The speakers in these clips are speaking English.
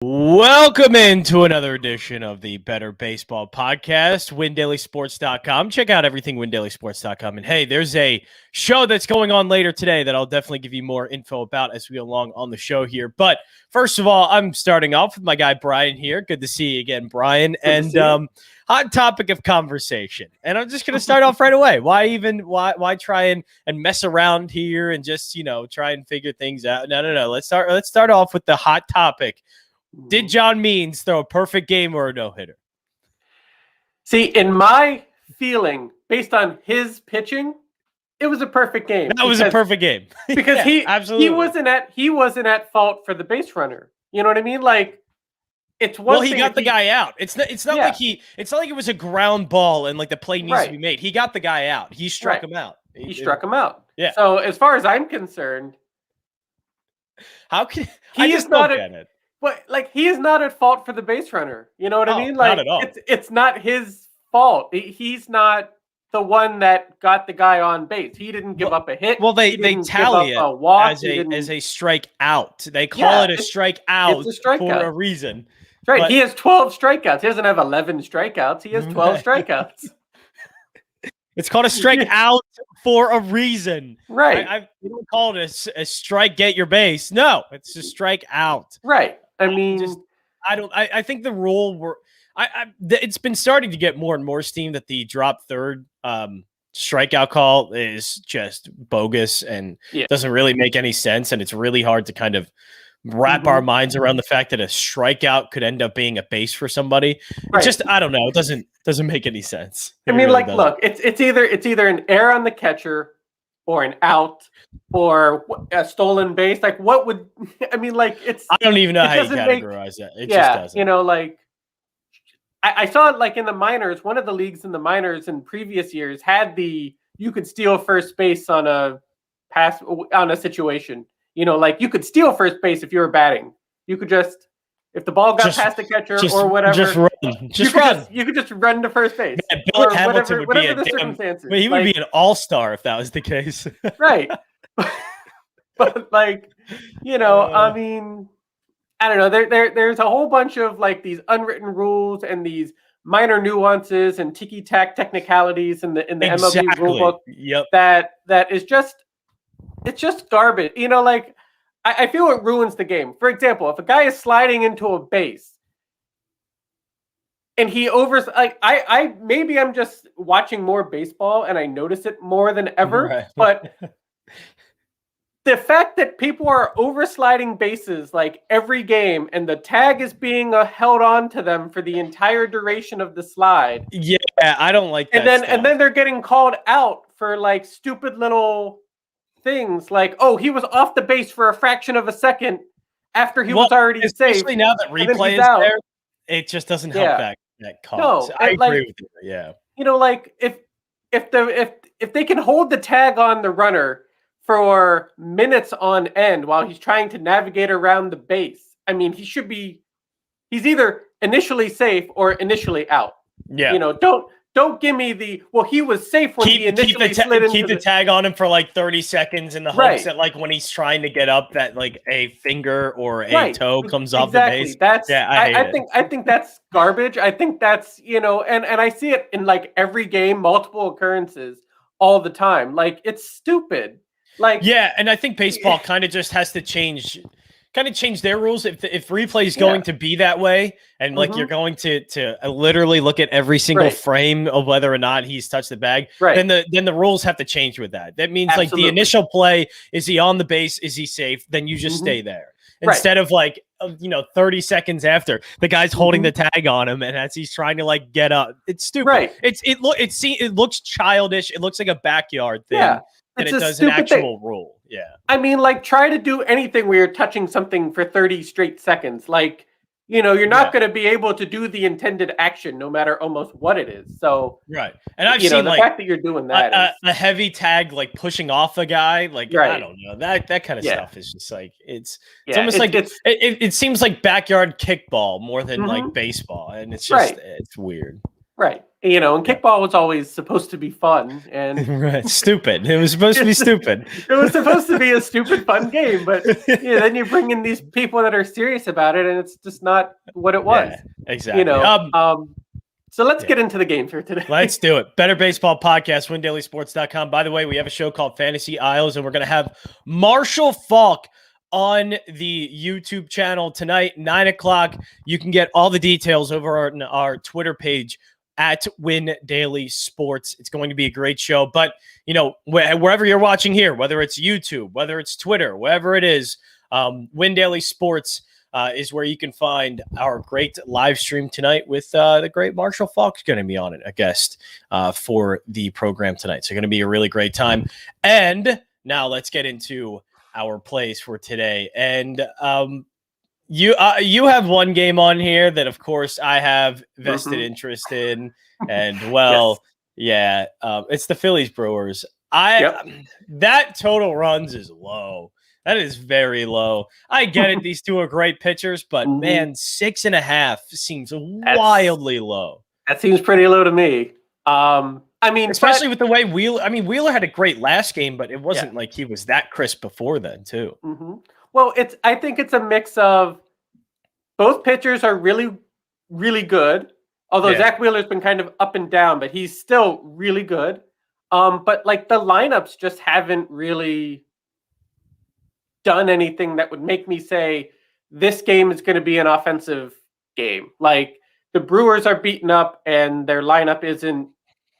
Welcome into another edition of the Better Baseball Podcast, WinDailySports.com. Check out everything WinDailySports.com. And hey, there's a show that's going on later today that I'll definitely give you more info about as we go along on the show here. But first of all, I'm starting off with my guy Brian here. Good to see you again, Brian. And hot topic of conversation. And I'm just going to start off right away. Why try and mess around here and just, try and figure things out? No. Let's start off with the hot topic. Did John Means throw a perfect game or a no-hitter? See, in my feeling, based on his pitching, it was a perfect game. That was a perfect game. Because he wasn't at fault for the base runner. You know what I mean? Like, it's one Well, he got the guy out. It's not like it was a ground ball and like the play needs to be made. He got the guy out. He struck him out. He struck him out. Yeah. So as far as I'm concerned, I just don't get it. But he is not at fault for the base runner. You know what I mean? Like, not at all. It's not his fault. He's not the one that got the guy on base. He didn't give up a hit. Well, they tally it as a strike out. They call it a strike out for a reason. Right. But he has 12 strikeouts. He doesn't have 11 strikeouts. He has 12 strikeouts. It's called a strike out for a reason. Right. We don't call it a strike, get your base. No, it's a strike out. Right. I mean, I think the rule it's been starting to get more and more steam that the drop third strikeout call is just bogus and doesn't really make any sense. And it's really hard to kind of wrap our minds around the fact that a strikeout could end up being a base for somebody. Right. It just, I don't know. It doesn't make any sense. I mean, really look, it's either an error on the catcher or an out or a stolen base. Like, what would I mean? Like, I don't even know how you categorize that. It just doesn't. I saw it in the minors. One of the leagues in the minors in previous years had you could steal first base on a pass on a situation. You could steal first base if you were batting. You could if the ball got past the catcher or whatever, just run. You could just run to first base. Man, Bill Hamilton would be he would be an all-star if that was the case. Right. But I mean, I don't know. There's a whole bunch of these unwritten rules and these minor nuances and ticky-tack technicalities in the MLB rulebook. Yep. That is it's just garbage. I feel it ruins the game. For example, if a guy is sliding into a base and he maybe I'm just watching more baseball and I notice it more than ever, right. But the fact that people are oversliding bases every game and the tag is being held on to them for the entire duration of the slide. Yeah, I don't like that. And then they're getting called out for stupid little things he was off the base for a fraction of a second after he was already safe. Especially now that replay is there, it just doesn't help that call. No, so I agree with you. Yeah. If they can hold the tag on the runner for minutes on end while he's trying to navigate around the base, I mean, he's either initially safe or initially out. Yeah. Don't give me he was safe when he initially slid into the tag on him for 30 seconds in the hopes that when he's trying to get up that a finger or a toe comes off the base. I think that's garbage. I think that's, and I see it in every game, multiple occurrences all the time. It's stupid. And I think baseball kind of just has to change their rules. If replay is going to be that way, and you're going to literally look at every single frame of whether or not he's touched the bag, then the rules have to change with that. That means the initial play, is he on the base? Is he safe? Then you just stay there. Instead of 30 seconds after the guy's holding the tag on him and as he's trying to get up. It's stupid. Right. It looks childish. It looks like a backyard thing. Yeah. And it does an actual rule. Yeah. I mean, try to do anything where you're touching something for 30 straight seconds. You're not going to be able to do the intended action no matter almost what it is. So, right. And I've seen the fact that you're doing that a heavy tag, pushing off a guy, I don't know, that kind of stuff is just it's almost it seems like backyard kickball more than baseball. And it's just, it's weird. Right. And kickball was always supposed to be fun and right, stupid. It was supposed to be stupid. It was supposed to be a stupid, fun game, but then you bring in these people that are serious about it, and it's just not what it was. Yeah, exactly. So let's get into the games for today. Let's do it. Better Baseball Podcast, WinDailySports.com. By the way, we have a show called Fantasy Isles, and we're going to have Marshall Falk on the YouTube channel tonight, 9 o'clock. You can get all the details over on our Twitter page at Win Daily Sports. It's going to be a great show. But, wherever you're watching here, whether it's YouTube, whether it's Twitter, wherever it is, Win Daily Sports is where you can find our great live stream tonight with the great Marshall Falk's going to be on it, a guest for the program tonight. So going to be a really great time. And now let's get into our plays for today. And you have one game on here that, of course, I have vested interest in. And, it's the Phillies Brewers. That total runs is low. That is very low. I get it. These two are great pitchers, but man, 6.5 seems wildly low. That seems pretty low to me. Especially with the way Wheeler had a great last game, but it wasn't like he was that crisp before then too. Well, I think it's a mix of both pitchers are really, really good. Although Zach Wheeler's been kind of up and down, but he's still really good. But like the lineups just haven't really done anything that would make me say this game is going to be an offensive game. Like the Brewers are beaten up and their lineup isn't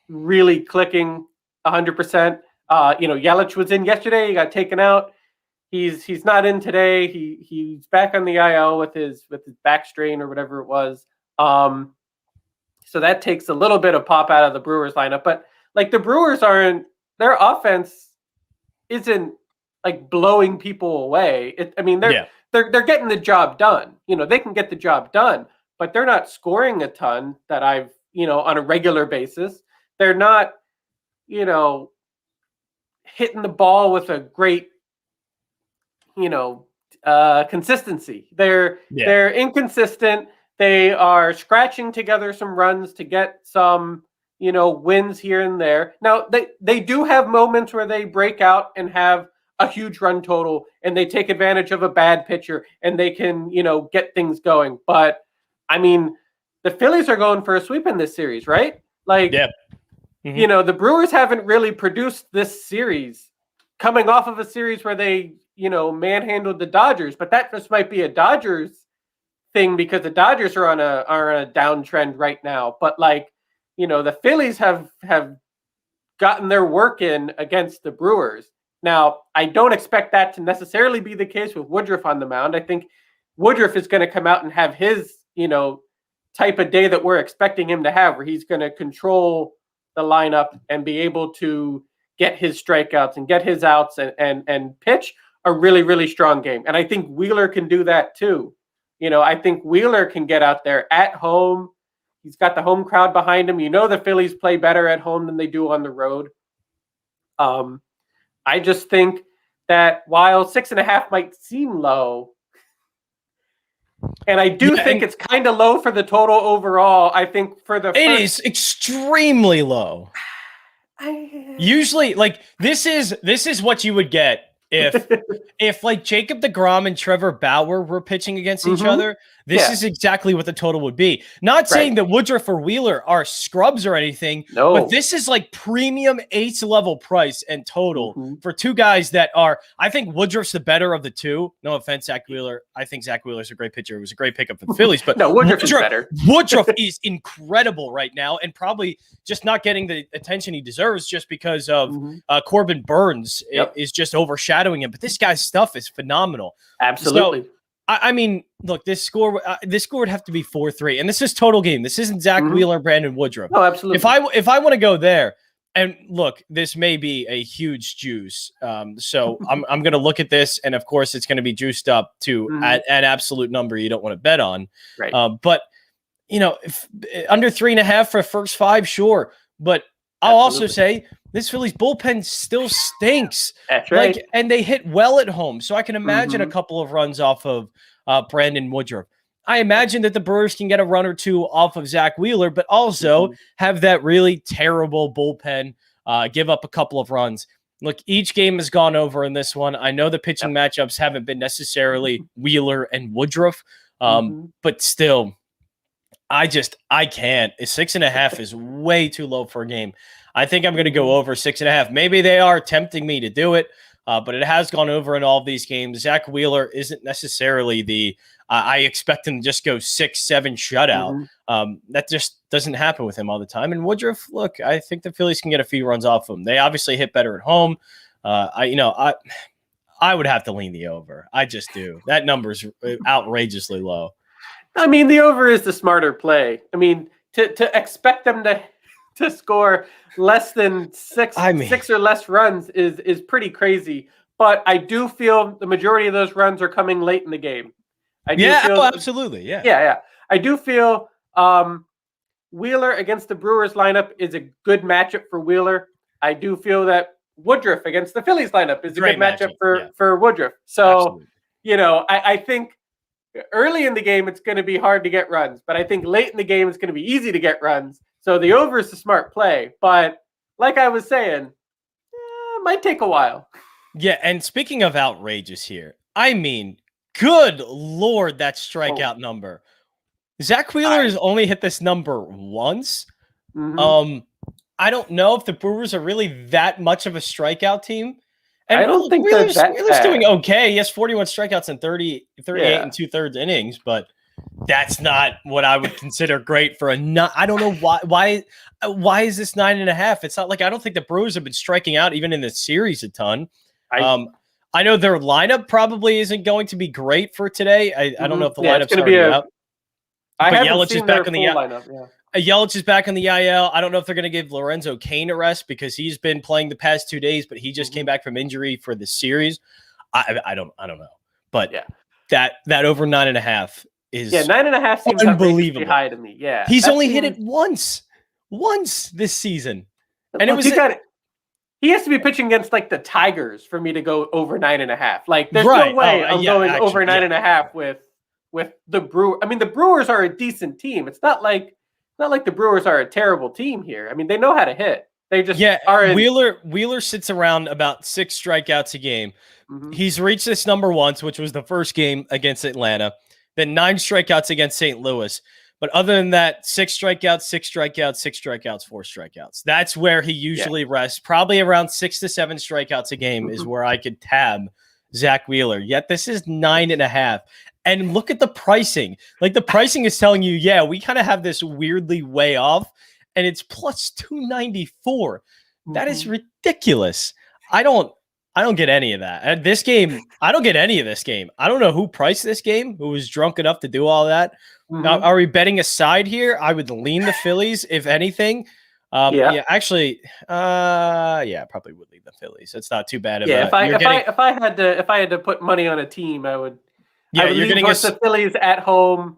really clicking 100%. Yelich was in yesterday. He got taken out. He's not in today. He's back on the IL with his back strain or whatever it was. So that takes a little bit of pop out of the Brewers lineup. But like the Brewers their offense isn't like blowing people away. They're getting the job done. They can get the job done, but they're not scoring a ton that I've on a regular basis. They're not hitting the ball with a great consistency. They're inconsistent. They are scratching together some runs to get some wins here and there. Now they do have moments where they break out and have a huge run total and they take advantage of a bad pitcher and they can get things going. But the Phillies are going for a sweep in this series, right? Like the Brewers haven't really produced this series, coming off of a series where they manhandled the Dodgers, but that just might be a Dodgers thing because the Dodgers are on a downtrend right now. But the Phillies have gotten their work in against the Brewers. Now, I don't expect that to necessarily be the case with Woodruff on the mound. I think Woodruff is going to come out and have his, type of day that we're expecting him to have, where he's going to control the lineup and be able to get his strikeouts and get his outs and pitch a really, really strong game. And I think Wheeler can do that too. I think Wheeler can get out there at home. He's got the home crowd behind him. The Phillies play better at home than they do on the road. I just think that while 6.5 might seem low, and I do think it's kind of low for the total overall. I think for the it is extremely low. Usually, this is what you would get if like Jacob deGrom and Trevor Bauer were pitching against each other. This is exactly what the total would be. Not saying that Woodruff or Wheeler are scrubs or anything, but this is like premium ace level price and total for two guys that are, I think Woodruff's the better of the two. No offense, Zach Wheeler. I think Zach Wheeler's a great pitcher. It was a great pickup for the Phillies, but no, Woodruff is better. Woodruff is incredible right now and probably just not getting the attention he deserves just because of Corbin Burns is just overshadowing him. But this guy's stuff is phenomenal. Absolutely. So, look, this score would have to be 4-3, and this is total game. This isn't Zach Wheeler, Brandon Woodruff. No, absolutely. If I want to go there, and look, this may be a huge juice. So I'm going to look at this, and of course, it's going to be juiced up to an absolute number you don't want to bet on. Right. But if under 3.5 for first 5, sure. But I'll also say this Phillies bullpen still stinks. That's right. And they hit well at home. So I can imagine a couple of runs off of Brandon Woodruff. I imagine that the Brewers can get a run or two off of Zach Wheeler, but also have that really terrible bullpen give up a couple of runs. Look, each game has gone over in this one. I know the pitching matchups haven't been necessarily Wheeler and Woodruff, but still, I can't. 6.5 is way too low for a game. I think I'm going to go over 6.5. Maybe they are tempting me to do it, but it has gone over in all of these games. Zach Wheeler isn't necessarily the I expect him to just go 6-7 shutout. That just doesn't happen with him all the time. And Woodruff, look, I think the Phillies can get a few runs off him. They obviously hit better at home. I would have to lean the over. I just do. That number's outrageously low. I mean, the over is the smarter play. I mean, to expect them to score less than six or less runs is pretty crazy. But I do feel the majority of those runs are coming late in the game. Absolutely. Yeah. I do feel Wheeler against the Brewers lineup is a good matchup for Wheeler. I do feel that Woodruff against the Phillies lineup is a good matchup for Woodruff. So, I think early in the game, it's going to be hard to get runs, but I think late in the game, it's going to be easy to get runs. So the over is a smart play. But like I was saying, it might take a while. Yeah, and speaking of outrageous here, I mean, good Lord, that strikeout number. Zach Wheeler has only hit this number once. I don't know if the Brewers are really that much of a strikeout team. And I don't think Wheeler's Wheeler's doing okay. He has 41 strikeouts in 38 and 2/3 innings, but that's not what I would consider great for I don't know why is this 9.5? It's not like I don't think the Brewers have been striking out even in the series a ton. I know their lineup probably isn't going to be great for today. I don't know if the lineup's already out. But Yelich is back on the lineup. Yelich is back on the IL. I don't know if they're going to give Lorenzo Cain a rest because he's been playing the past 2 days, but he just came back from injury for the series. I don't know, but that over 9.5 is 9.5 seems unbelievably high to me. Yeah, he's only hit it once this season, and he has to be pitching against like the Tigers for me to go over 9.5. Like, there's no way I'm going over 9.5 with the Brewers. I mean, the Brewers are a decent team. It's not like the Brewers are a terrible team here. I mean, they know how to hit. They just are. Wheeler sits around about 6 strikeouts a game. He's reached this number once, which was the first game against Atlanta. Then 9 strikeouts against St. Louis. But other than that, 6 strikeouts, 6 strikeouts, 6 strikeouts, 4 strikeouts. That's where he usually rests. Probably around 6 to 7 strikeouts a game is where I could tab Zach Wheeler. Yet this is 9.5. And look at the pricing. Like, the pricing is telling you, we kind of have this weirdly way off, and it's plus 294. That is ridiculous. I don't get any of that. And this game, I don't get any of this game. I don't know who priced this game, who was drunk enough to do all that. Now, are we betting a side here? I would lean the Phillies, if anything. Probably would lean the Phillies. It's not too bad. If I had to put money on a team, I would. Yeah, you're getting the Phillies at home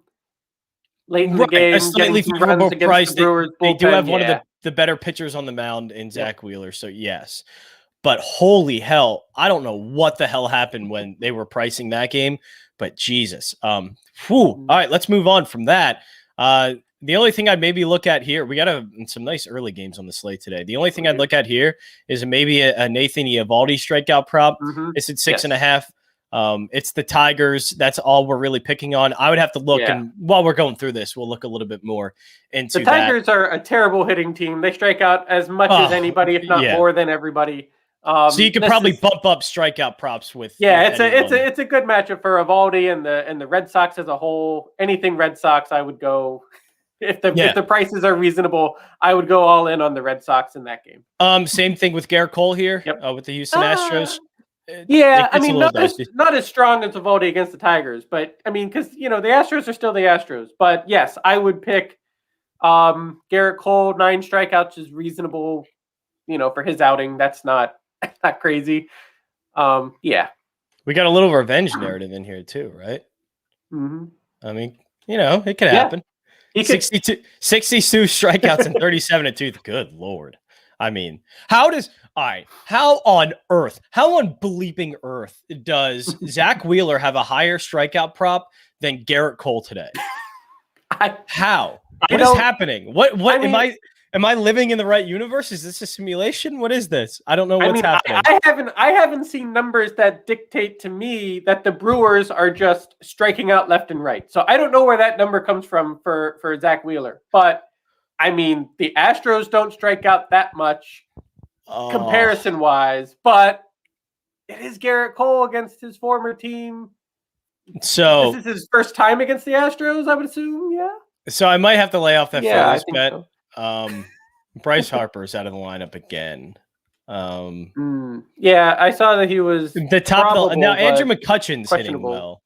late in the game. A slightly favorable price. They do have one of the better pitchers on the mound in Zach Wheeler. So yes, but holy hell, I don't know what the hell happened when they were pricing that game. But Jesus, All right, let's move on from that. The only thing I'd maybe look at here, we got some nice early games on the slate today. The only thing I'd look at here is maybe a Nathan Eovaldi strikeout prop. It's at 6.5. It's the Tigers. That's all we're really picking on. I would have to look, and while we're going through this, we'll look a little bit more into the Tigers are a terrible hitting team. They strike out as much as anybody, if not more than everybody. So you could probably bump up strikeout props with. It's a good matchup for Eovaldi and the Red Sox as a whole. Anything Red Sox, I would go. If the prices are reasonable, I would go all in on the Red Sox in that game. Same thing with Garrett Cole here with the Houston Astros. I mean, not as strong as Eovaldi against the Tigers, but I mean, because the Astros are still the Astros. But yes, I would pick Garrett Cole. 9 strikeouts is reasonable, for his outing. That's not crazy. We got a little revenge narrative in here too, right? I mean, it could happen. 62 strikeouts and 37 at tooth. Good Lord. I mean, how on bleeping earth does Zach Wheeler have a higher strikeout prop than Garrett Cole today. How? What is happening? What am I living in the right universe? Is this a simulation? What is this? I don't know what's happening. I haven't seen numbers that dictate to me that the Brewers are just striking out left and right. So I don't know where that number comes from for Zach Wheeler. But I mean, the Astros don't strike out that much comparison wise, but it is Garrett Cole against his former team. So this is his first time against the Astros, I would assume. Yeah. So I might have to lay off that Phillies bet. So. Bryce Harper's out of the lineup again. Yeah, I saw that he was the top. Now Andrew McCutchen's hitting well.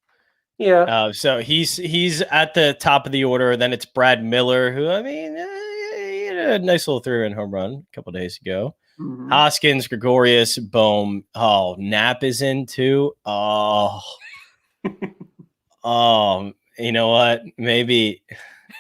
Yeah. So he's at the top of the order. Then it's Brad Miller, who he had a nice little 3-run home run a couple days ago. Mm-hmm. Hoskins, Gregorius, Bohm. Oh, Knapp is in too. Oh, you know what? Maybe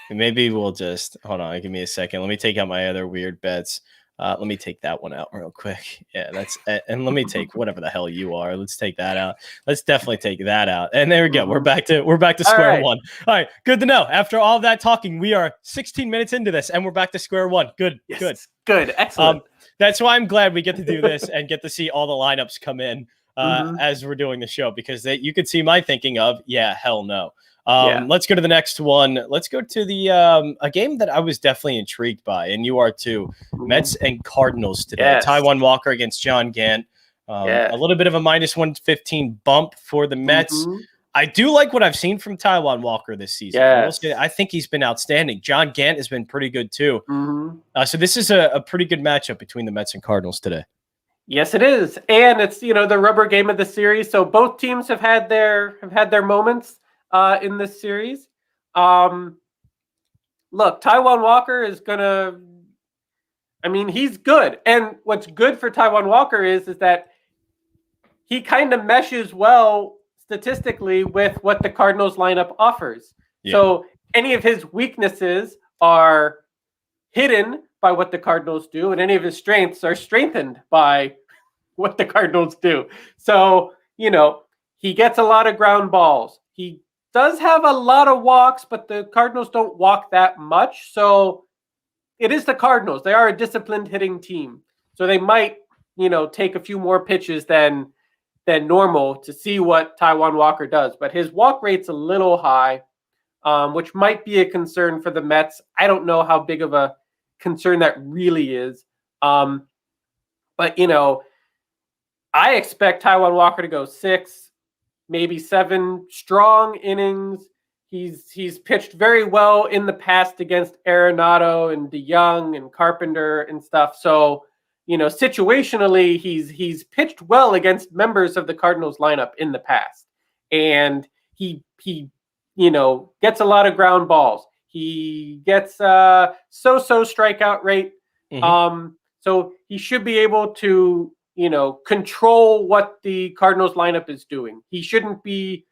we'll just hold on. Give me a second. Let me take out my other weird bets. Let me take that one out real quick. Yeah, that's and let me take whatever the hell you are. Let's take that out. Let's definitely take that out. And there we go. We're back to square one. All right, good to know. After all that talking, we are 16 minutes into this, and we're back to square one. Good, yes, good, excellent. That's why I'm glad we get to do this and get to see all the lineups come in as we're doing the show, because you could see my thinking of hell no. Let's go to the next one. Let's go to the a game that I was definitely intrigued by, and you are too. Mets and Cardinals today. Yes. Taijuan Walker against John Gant. A little bit of a -115 bump for the Mets. I do like what I've seen from Taijuan Walker this season. Yes. I think he's been outstanding. John Gant has been pretty good too. So this is a pretty good matchup between the Mets and Cardinals today. Yes, it is, and it's the rubber game of the series. So both teams have had their moments in this series. Look, Taijuan Walker is gonna. He's good, and what's good for Taijuan Walker is that he kind of meshes well statistically with what the Cardinals lineup offers. Yeah. So any of his weaknesses are hidden by what the Cardinals do, and any of his strengths are strengthened by what the Cardinals do. So, he gets a lot of ground balls. He does have a lot of walks, but the Cardinals don't walk that much. So it is the Cardinals. They are a disciplined hitting team. So they might, take a few more pitches than normal to see what Taijuan Walker does. But his walk rate's a little high, which might be a concern for the Mets. I don't know how big of a concern that really is. But, I expect Taijuan Walker to go 6, maybe 7 strong innings. He's pitched very well in the past against Arenado and DeYoung and Carpenter and stuff. So, situationally, he's pitched well against members of the Cardinals lineup in the past. And he gets a lot of ground balls. He gets so-so strikeout rate. So he should be able to, control what the Cardinals lineup is doing. He shouldn't be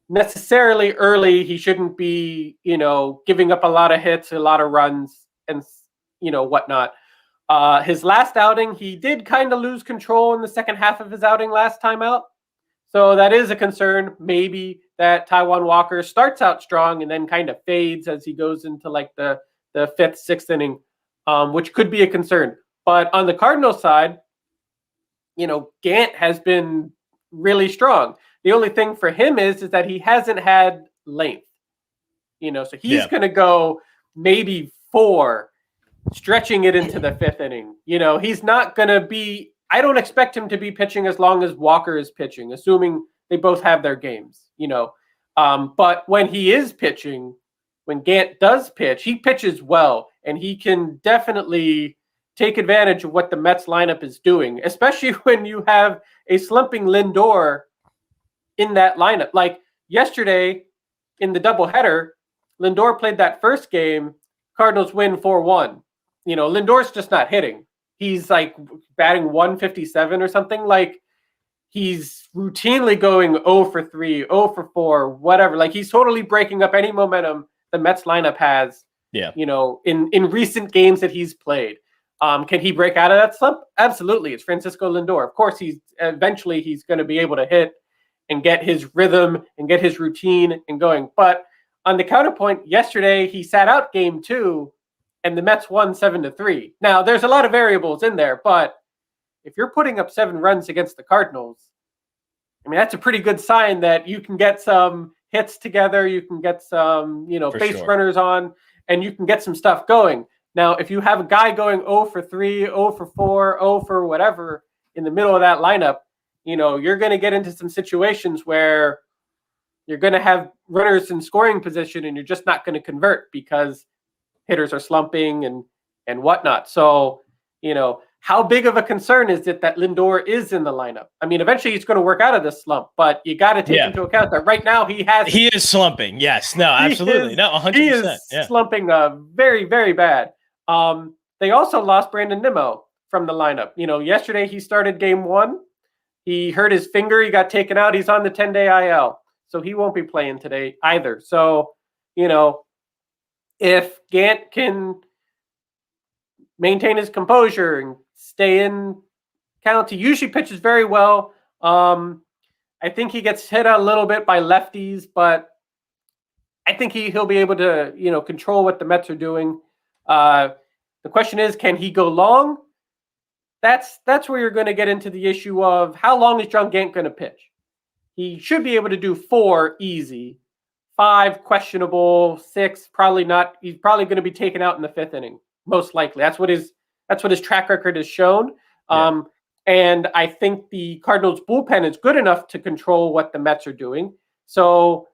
necessarily early. He shouldn't be, giving up a lot of hits, a lot of runs, and, whatnot. His last outing, he did kind of lose control in the second half of his outing last time out. So that is a concern, maybe, that Taijuan Walker starts out strong and then kind of fades as he goes into like the 5th, 6th inning, which could be a concern. But on the Cardinals side, Gant has been really strong. The only thing for him is that he hasn't had length. So he's going to go maybe 4, stretching it into the 5th inning. He's not going to be, I don't expect him to be pitching as long as Walker is pitching, assuming they both have their games, but when he is pitching, when Gant does pitch, he pitches well, and he can definitely take advantage of what the Mets lineup is doing, especially when you have a slumping Lindor in that lineup. Like yesterday in the doubleheader, Lindor played that first game, Cardinals win 4-1. Lindor's just not hitting. He's like batting 157 or something. Like he's routinely going 0 for 3, 0 for 4, whatever. Like he's totally breaking up any momentum the Mets lineup has, in recent games that he's played. Can he break out of that slump? Absolutely. It's Francisco Lindor. Of course, he's going to be able to hit and get his rhythm and get his routine and going. But on the counterpoint, yesterday he sat out game 2 and the Mets won 7-3. Now, there's a lot of variables in there, but if you're putting up 7 runs against the Cardinals, I mean, that's a pretty good sign that you can get some hits together, you can get some, base runners on, and you can get some stuff going. Now, if you have a guy going 0 for 3, 0 for 4, 0 for whatever in the middle of that lineup, you're going to get into some situations where you're going to have runners in scoring position and you're just not going to convert because hitters are slumping and whatnot. So, how big of a concern is it that Lindor is in the lineup? I mean, eventually he's going to work out of this slump, but you got to take into account that right now he is slumping. Yes, no, absolutely. No, 100%. He is slumping very, very bad. They also lost Brandon Nimmo from the lineup. Yesterday he started game 1. He hurt his finger. He got taken out. He's on the 10-day IL. So he won't be playing today either. So, if Gant can maintain his composure and stay in count, he usually pitches very well. I think he gets hit a little bit by lefties, but I think he'll be able to, control what the Mets are doing. The question is, can he go long? That's where you're going to get into the issue of how long is John Gant going to pitch? He should be able to do 4 easy, 5 questionable, 6 probably not. He's probably going to be taken out in the 5th inning, most likely. That's what his track record has shown. Yeah. And I think the Cardinals bullpen is good enough to control what the Mets are doing. So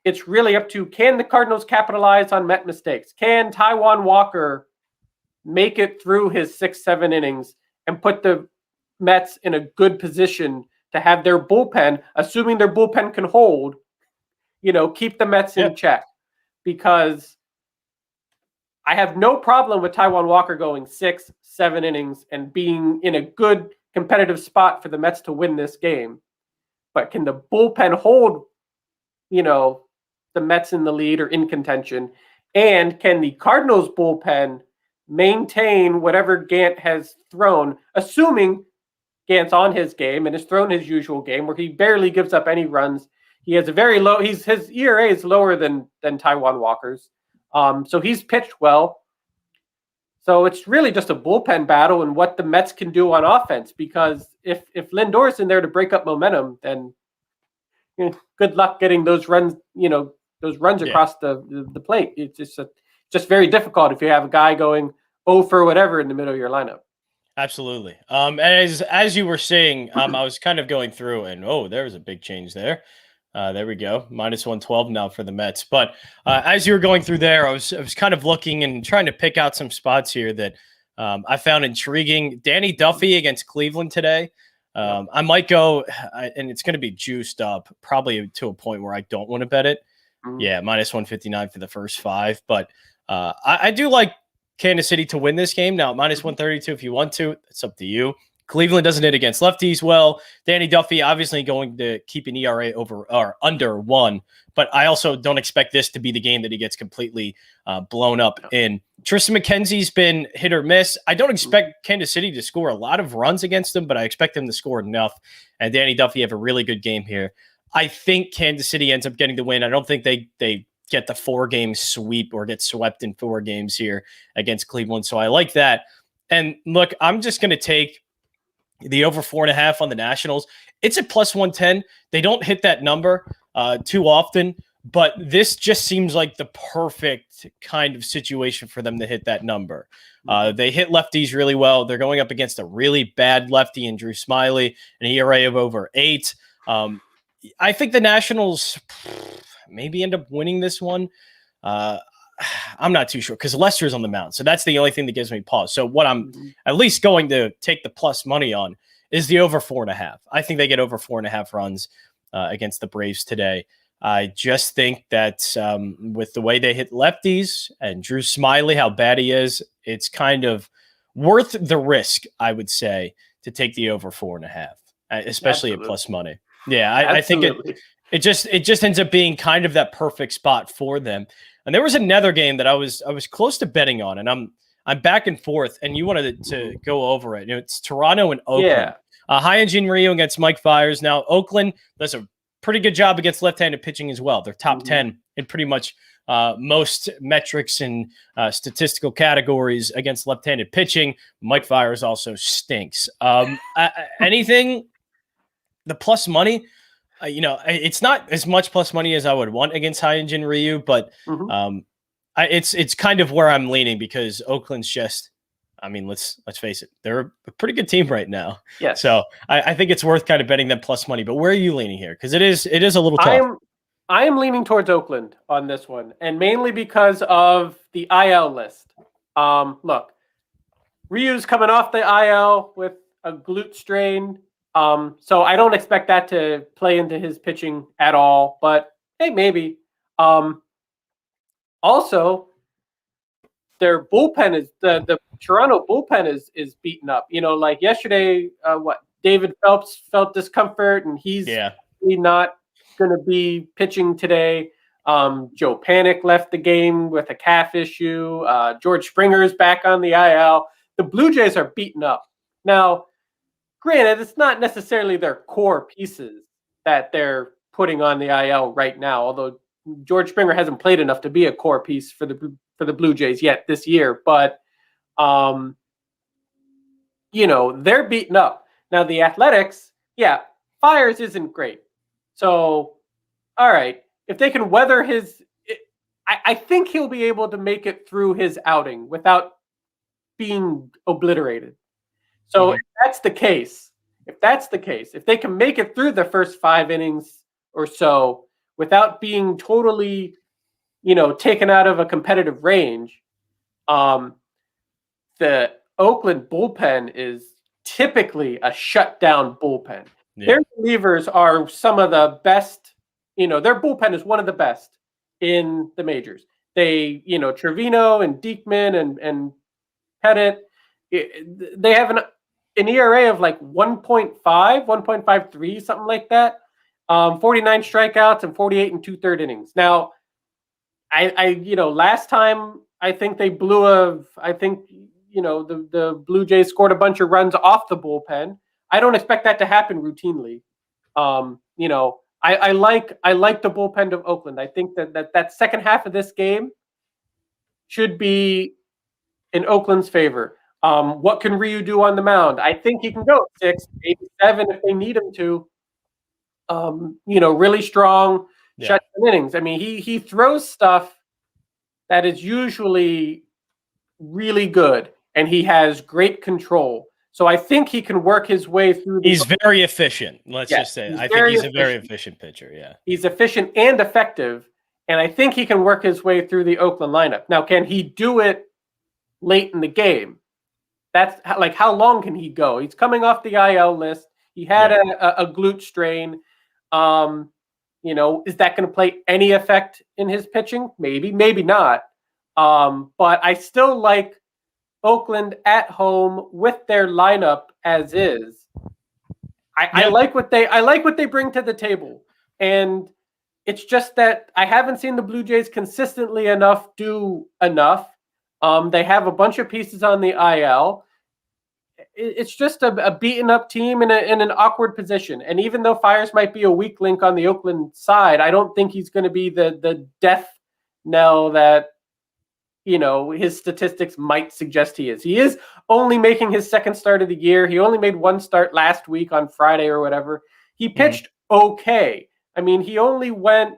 it's really up to, can the Cardinals capitalize on Met mistakes? Can Taijuan Walker make it through his 6-7 innings and put the Mets in a good position to have their bullpen, assuming their bullpen can hold, keep the Mets in check? Because I have no problem with Taijuan Walker going 6-7 innings and being in a good competitive spot for the Mets to win this game. But can the bullpen hold, the Mets in the lead or in contention? And can the Cardinals bullpen maintain whatever Gant has thrown, assuming Gant's on his game and has thrown his usual game where he barely gives up any runs? He has a very low, his ERA is lower than Taijuan Walker's. So he's pitched well. So it's really just a bullpen battle and what the Mets can do on offense, because if Lindor's in there to break up momentum, then good luck getting those runs, across the plate. It's just very difficult if you have a guy going 0 for whatever in the middle of your lineup. Absolutely. As you were saying, I was kind of going through and there was a big change there. There we go. -112 now for the Mets. But as you were going through there, I was kind of looking and trying to pick out some spots here that I found intriguing. Danny Duffy against Cleveland today. I might go, and it's going to be juiced up, probably to a point where I don't want to bet it. Mm-hmm. Yeah, -159 for the first 5. But I do like Kansas City to win this game. Now, -132 if you want to. It's up to you. Cleveland doesn't hit against lefties well. Danny Duffy obviously going to keep an ERA over or under 1, but I also don't expect this to be the game that he gets completely blown up in. Tristan McKenzie's been hit or miss. I don't expect Kansas City to score a lot of runs against him, but I expect them to score enough. And Danny Duffy have a really good game here. I think Kansas City ends up getting the win. I don't think they get the 4-game sweep or get swept in 4 games here against Cleveland. So I like that. And look, I'm just going to take the over 4.5 on the Nationals. It's at +110. They don't hit that number too often, but this just seems like the perfect kind of situation for them to hit that number. They hit lefties really well. They're going up against a really bad lefty in Drew Smyly, an ERA of over 8. I think the Nationals maybe end up winning this one. I'm not too sure because Lester's on the mound. So that's the only thing that gives me pause. So what I'm at least going to take the plus money on is the over 4.5. I think they get over 4.5 runs against the Braves today. I just think that with the way they hit lefties and Drew Smyly, how bad he is, it's kind of worth the risk, I would say, to take the over 4.5, especially at plus money. Yeah, I think it just ends up being kind of that perfect spot for them. And there was another game that I was close to betting on, and I'm back and forth. And you wanted to go over it. It's Toronto and Oakland. Yeah. Hyun-Jin Ryu against Mike Fiers. Now Oakland does a pretty good job against left-handed pitching as well. They're top 10 in pretty much most metrics and statistical categories against left-handed pitching. Mike Fiers also stinks. Anything, the plus money, it's not as much plus money as I would want against Hyunjin Ryu, but it's kind of where I'm leaning because Oakland's just, I mean, let's face it, they're a pretty good team right now. Yes. So I think it's worth kind of betting them plus money. But where are you leaning here? Because it is a little tough. I am leaning towards Oakland on this one, and mainly because of the IL list. Look, Ryu's coming off the IL with a glute strain, so I don't expect that to play into his pitching at all. But hey, maybe. Also, their bullpen is the Toronto bullpen is beaten up. Like yesterday, David Phelps felt discomfort, and he's really not going to be pitching today. Joe Panic left the game with a calf issue. George Springer is back on the IL. The Blue Jays are beaten up. Now, granted, it's not necessarily their core pieces that they're putting on the IL right now, although George Springer hasn't played enough to be a core piece for the Blue Jays yet this year. But, they're beaten up. Now, the Athletics, Fiers isn't great. So, all right, if they can weather I think he'll be able to make it through his outing without being obliterated. So if that's the case, if they can make it through the first 5 innings or so without being totally, taken out of a competitive range, the Oakland bullpen is typically a shutdown bullpen. Yeah. Their relievers are some of the best. Their bullpen is one of the best in the majors. They, Trevino and Diekman and Pettit, they have an ERA of like 1.5, 1.53, something like that. 49 strikeouts and 48 and 2/3 innings. Now, last time I think they blew the Blue Jays scored a bunch of runs off the bullpen. I don't expect that to happen routinely. I like the bullpen of Oakland. I think that second half of this game should be in Oakland's favor. What can Ryu do on the mound? I think he can go 6, maybe 7 if they need him to. Really strong shutdown innings. I mean, he throws stuff that is usually really good, and he has great control. So I think he can work his way through. He's very efficient. Let's just say. I think he's a very efficient pitcher. Yeah. He's efficient and effective, and I think he can work his way through the Oakland lineup. Now, can he do it late in the game? That's like, how long can he go? He's coming off the IL list. He had a glute strain. Is that going to play any effect in his pitching? Maybe, maybe not. But I still like Oakland at home with their lineup as is. I like what they bring to the table, and it's just that I haven't seen the Blue Jays consistently do enough. They have a bunch of pieces on the IL. It's just a beaten up team in an awkward position. And even though Fiers might be a weak link on the Oakland side, I don't think he's going to be the death knell that his statistics might suggest he is. He is only making his second start of the year. He only made one start last week on Friday or whatever. He pitched okay. I mean, he only went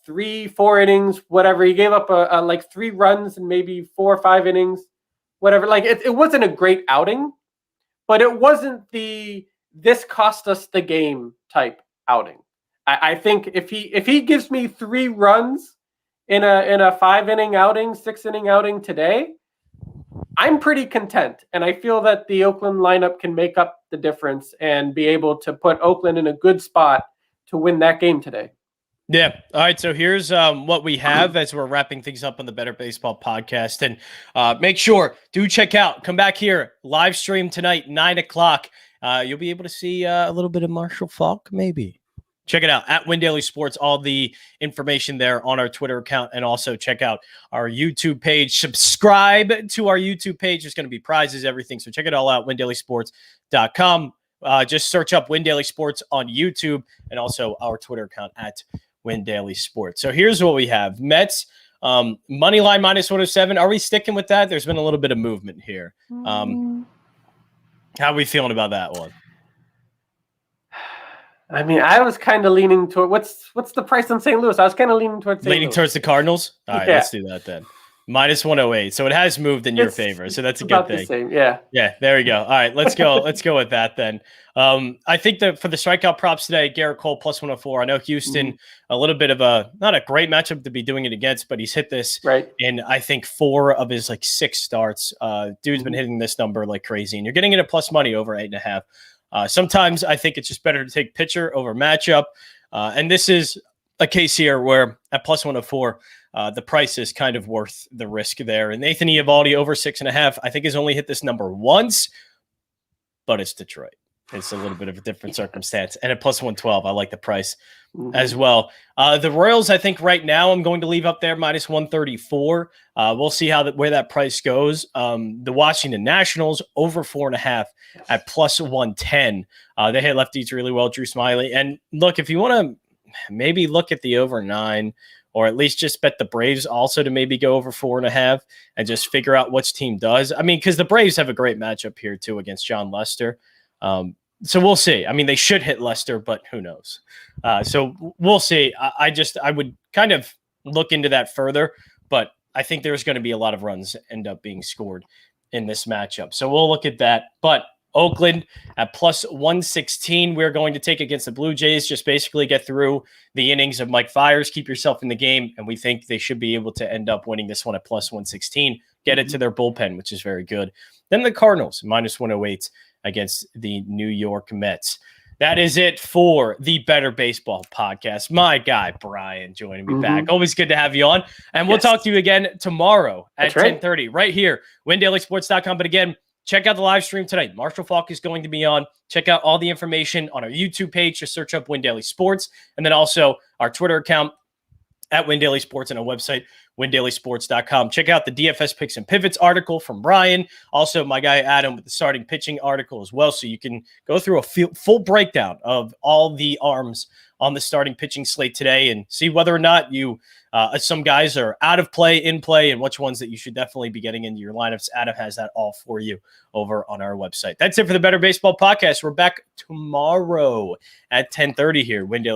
3-4 innings, whatever. He gave up like 3 runs and maybe 4 or 5 innings, whatever. Like it wasn't a great outing, but it wasn't this cost us the game type outing. I think if he gives me 3 runs in a 5-inning outing, 6-inning outing today, I'm pretty content. And I feel that the Oakland lineup can make up the difference and be able to put Oakland in a good spot to win that game today. Yeah. All right. So here's what we have as we're wrapping things up on the Better Baseball podcast. And make sure, do check out, come back here, live stream tonight, 9:00. You'll be able to see a little bit of Marshall Faulk, maybe. Check it out at Win Daily Sports, all the information there on our Twitter account. And also check out our YouTube page. Subscribe to our YouTube page. There's going to be prizes, everything. So check it all out, windailysports.com. just search up Win Daily Sports on YouTube and also our Twitter account at Win Daily Sports. So here's what we have. Mets, money line minus 107. Are we sticking with that? There's been a little bit of movement here. How are we feeling about that one? I mean, I was kind of leaning toward what's the price on St. Louis? I was kind of leaning towards St. Louis. Towards the Cardinals? All right, let's do that then. Minus 108. So it has moved in your favor. So that's a good thing. The same. Yeah. Yeah, there we go. All right, let's go. Let's go with that then. I think that for the strikeout props today, Garrett Cole plus 104. I know Houston, a little bit of not a great matchup to be doing it against, but he's hit this in, I think, 4 of his 6 starts. Dude's been hitting this number like crazy, and you're getting it at plus money over 8.5. Sometimes I think it's just better to take pitcher over matchup. And this is a case here where at plus 104, the price is kind of worth the risk there. And Nathan Eovaldi over 6.5, I think has only hit this number once, but it's Detroit. It's a little bit of a different circumstance. And at plus 112, I like the price as well. The Royals, I think right now I'm going to leave up there minus 134. We'll see where that price goes. The Washington Nationals over 4.5 at plus 110. They hit lefties really well, Drew Smiley. And look, if you want to maybe look at the over 9, or at least just bet the Braves also to maybe go over 4.5 and just figure out which team does. I mean, because the Braves have a great matchup here too against John Lester. So we'll see. I mean, they should hit Lester, but who knows? So we'll see. I would kind of look into that further, but I think there's going to be a lot of runs end up being scored in this matchup. So we'll look at that. But Oakland at plus 116, we're going to take against the Blue Jays. Just basically get through the innings of Mike Fiers, keep yourself in the game, and we think they should be able to end up winning this one at plus 116, get it to their bullpen, which is very good. Then the Cardinals, minus 108 against the New York Mets. That is it for the Better Baseball podcast. My guy, Brian, joining me back. Always good to have you on. And we'll talk to you again tomorrow at 10:30 right here, WinDailySports.com. But again, check out the live stream tonight. Marshall Falk is going to be on. Check out all the information on our YouTube page. Just search up Win Daily Sports. And then also our Twitter account at Win Daily Sports and our website, WinDailySports.com. Check out the DFS Picks and Pivots article from Brian. Also, my guy Adam with the starting pitching article as well. So you can go through a full breakdown of all the arms on the starting pitching slate today and see whether or not some guys are out of play, in play, and which ones that you should definitely be getting into your lineups. Adam has that all for you over on our website. That's it for the Better Baseball podcast. We're back tomorrow at 10:30 here, Win Daily